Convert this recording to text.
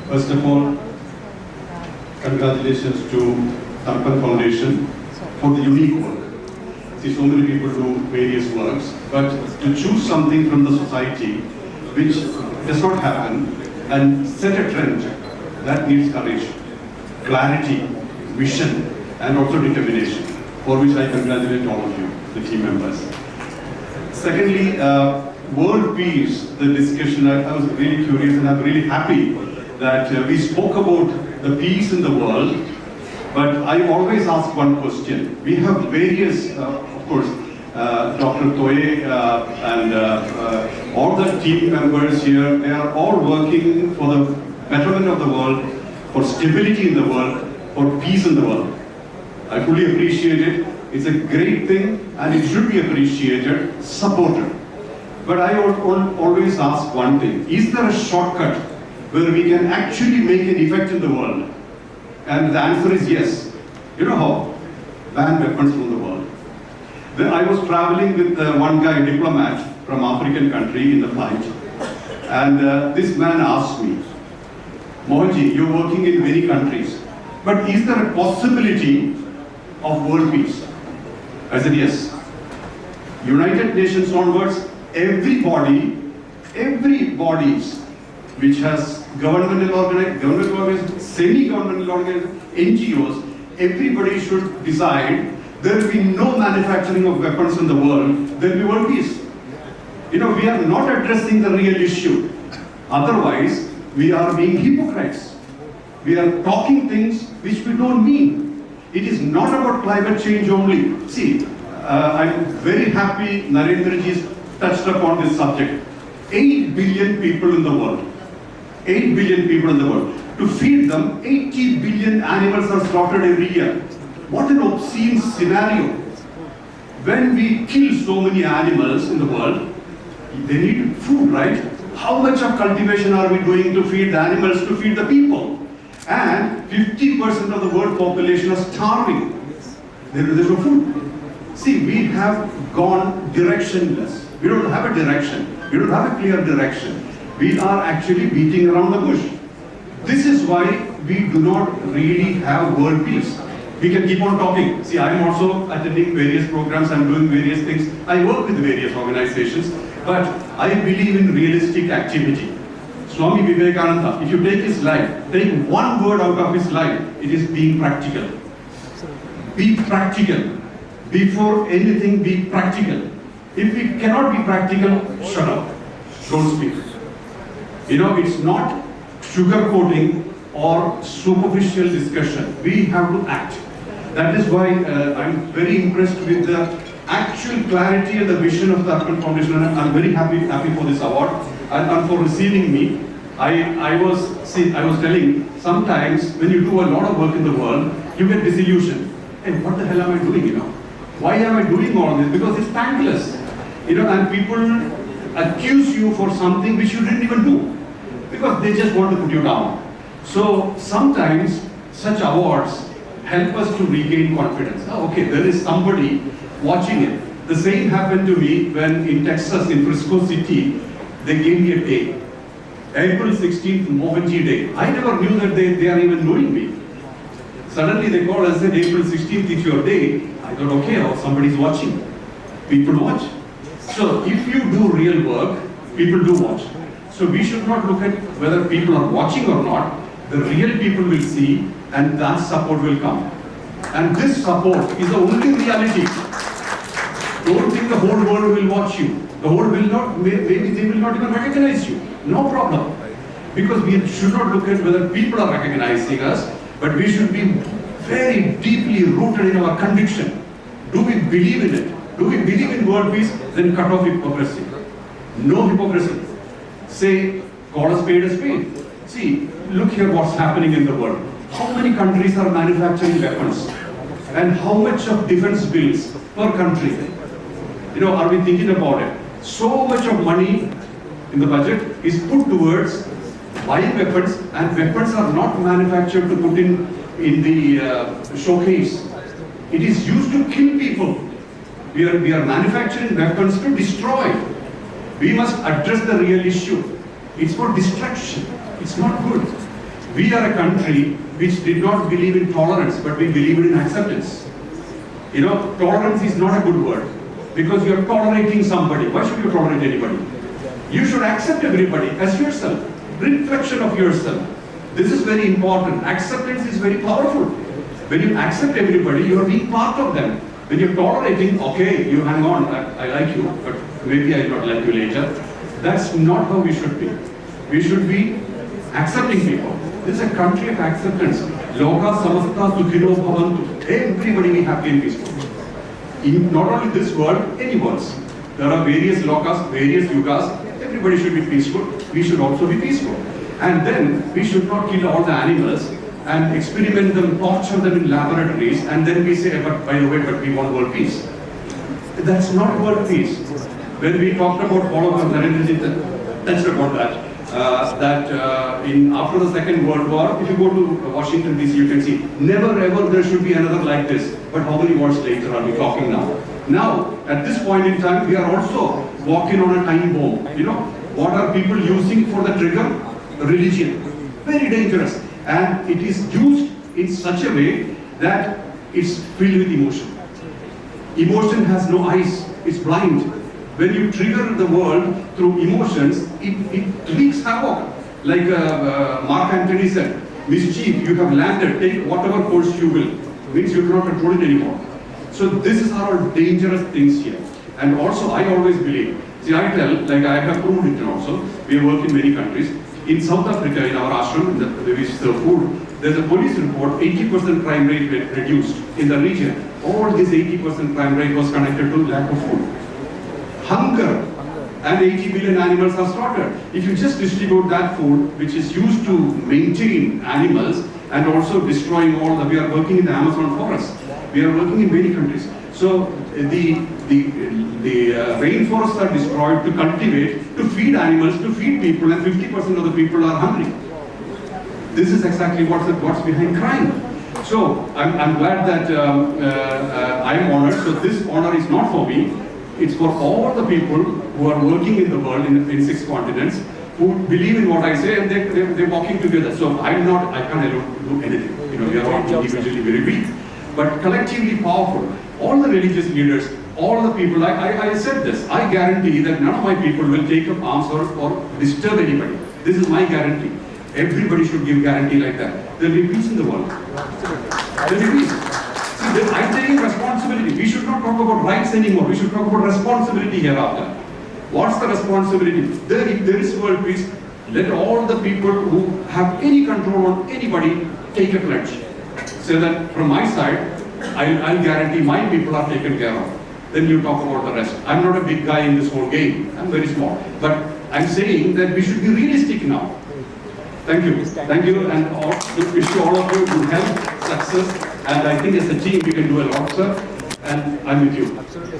First of all, congratulations to Tarpan Foundation for the unique work. See, so many people do various works, but to choose something from the society which does not happen and set a trend, that needs courage, clarity, vision, and also determination, for which I congratulate all of you, the team members. Secondly, world peace, the discussion, I was really curious and I'm really happy that we spoke about the peace in the world, but I always ask one question. We have various, of course, Dr. Toye and all the team members here, they are all working for the betterment of the world, for stability in the world, for peace in the world. I fully appreciate it. It's a great thing and it should be appreciated, supported. But I always ask one thing. Is there a shortcut where we can actually make an effect in the world? And the answer is yes. You know how? Ban weapons from the world. Then I was traveling with one guy, a diplomat from African country in the flight. And this man asked me, Mohanji, you're working in many countries, but is there a possibility of world peace? I said yes. United Nations onwards, every bodies which has governmental organizations, semi-governmental organizations, NGOs, everybody should decide there will be no manufacturing of weapons in the world, there will be world peace. You know, we are not addressing the real issue. Otherwise, we are being hypocrites. We are talking things which we don't mean. It is not about climate change only. See, I'm very happy Narendra ji touched upon this subject. 8 billion people in the world. 8 billion people in the world. To feed them, 80 billion animals are slaughtered every year. What an obscene scenario. When we kill so many animals in the world, they need food, right? How much of cultivation are we doing to feed the animals, to feed the people? And 50% of the world population are starving. There's no food. See, we have gone directionless. We don't have a direction. We don't have a clear direction. We are actually beating around the bush. This is why we do not really have world peace. We can keep on talking. See, I am also attending various programs, I'm doing various things. I work with various organizations, but I believe in realistic activity. Swami Vivekananda, if you take his life, take one word out of his life, it is being practical. Be practical. Before anything, be practical. If we cannot be practical, shut up. Don't speak. You know, it's not sugarcoating or superficial discussion. We have to act. That is why I'm very impressed with the actual clarity and the vision of the Tarpan Foundation, and I'm very happy for this award and for receiving me. I was telling, sometimes when you do a lot of work in the world, you get disillusioned. Hey, what the hell am I doing, you know? Why am I doing all this? Because it's thankless. You know, and people accuse you for something which you didn't even do. Because they just want to put you down. So sometimes such awards help us to regain confidence. Oh, okay, there is somebody watching it. The same happened to me when in Texas, in Frisco City, they gave me a day. April 16th, Mohanji Day. I never knew that they are even knowing me. Suddenly they called and said, April 16th is your day. I thought, okay, oh, somebody's watching. People watch. So if you do real work, people do watch. So we should not look at whether people are watching or not. The real people will see and that support will come. And this support is the only reality. Don't think the whole world will watch you. The whole will not, maybe they will not even recognize you. No problem. Because we should not look at whether people are recognizing us, but we should be very deeply rooted in our conviction. Do we believe in it? Do we believe in world peace? Then cut off hypocrisy. No hypocrisy. Say, call a spade a spade. See, look here what's happening in the world. How many countries are manufacturing weapons? And how much of defense bills per country? You know, are we thinking about it? So much of money in the budget is put towards buying weapons, and weapons are not manufactured to put in the showcase. It is used to kill people. We are manufacturing weapons to destroy. We must address the real issue. It's for destruction. It's not good. We are a country which did not believe in tolerance, but we believed in acceptance. You know, tolerance is not a good word because you are tolerating somebody. Why should you tolerate anybody? You should accept everybody as yourself, reflection of yourself. This is very important. Acceptance is very powerful. When you accept everybody, you are being part of them. When you're tolerating, okay, you hang on, I like you, but maybe I'll not like you later. That's not how we should be. We should be accepting people. This is a country of acceptance. Loka samasta sukhino bhavantu. Everybody be happy and peaceful. In not only this world, any worlds. There are various lokas, various yugas. Everybody should be peaceful. We should also be peaceful. And then we should not kill all the animals and experiment them, torture them in laboratories, and then we say, but by the way, but we want world peace. That's not world peace. When we talked about all of our Narendra touched about that, after the Second World War, if you go to Washington DC, you can see, never ever there should be another like this. But how many wars later are we talking now? Now, at this point in time, we are also walking on a time bomb. You know, what are people using for the trigger? Religion. Very dangerous. And it is used in such a way that it's filled with emotion. Emotion has no eyes, it's blind. When you trigger the world through emotions, it wreaks havoc. Like Mark Antony said, mischief, you have landed, take whatever course you will. Means you cannot control it anymore. So this is our dangerous things here. And also I always believe, see I tell, like I have proved it also, we have worked in many countries. In South Africa, in our ashram, where we serve food, there's a police report, 80% crime rate reduced in the region. All this 80% crime rate was connected to lack of food. Hunger, and 80 billion animals are slaughtered. If you just distribute that food, which is used to maintain animals, and also destroying all the, we are working in the Amazon forest. We are working in many countries. So the rainforests are destroyed to cultivate, to feed animals, to feed people, and 50% of the people are hungry. This is exactly what's behind crime. So I'm glad that I'm honored. So this honor is not for me. It's for all the people who are working in the world in 6 continents, who believe in what I say, and they're walking together. So I can't alone do anything. You know, we are all individually very weak, but collectively powerful. All the religious leaders, all the people, I said this, I guarantee that none of my people will take up arms or disturb anybody. This is my guarantee. Everybody should give guarantee like that. There will be peace in the world. There will be peace. See, I'm taking responsibility. We should not talk about rights anymore. We should talk about responsibility hereafter. What's the responsibility? If there is world peace, let all the people who have any control on anybody take a pledge. So that from my side, I'll guarantee my people are taken care of. Then you talk about the rest. I'm not a big guy in this whole game. I'm very small. But I'm saying that we should be realistic now. Thank you. Thank you, and wish you all of you good health, success, and I think as a team we can do a lot, sir. And I'm with you. Absolutely.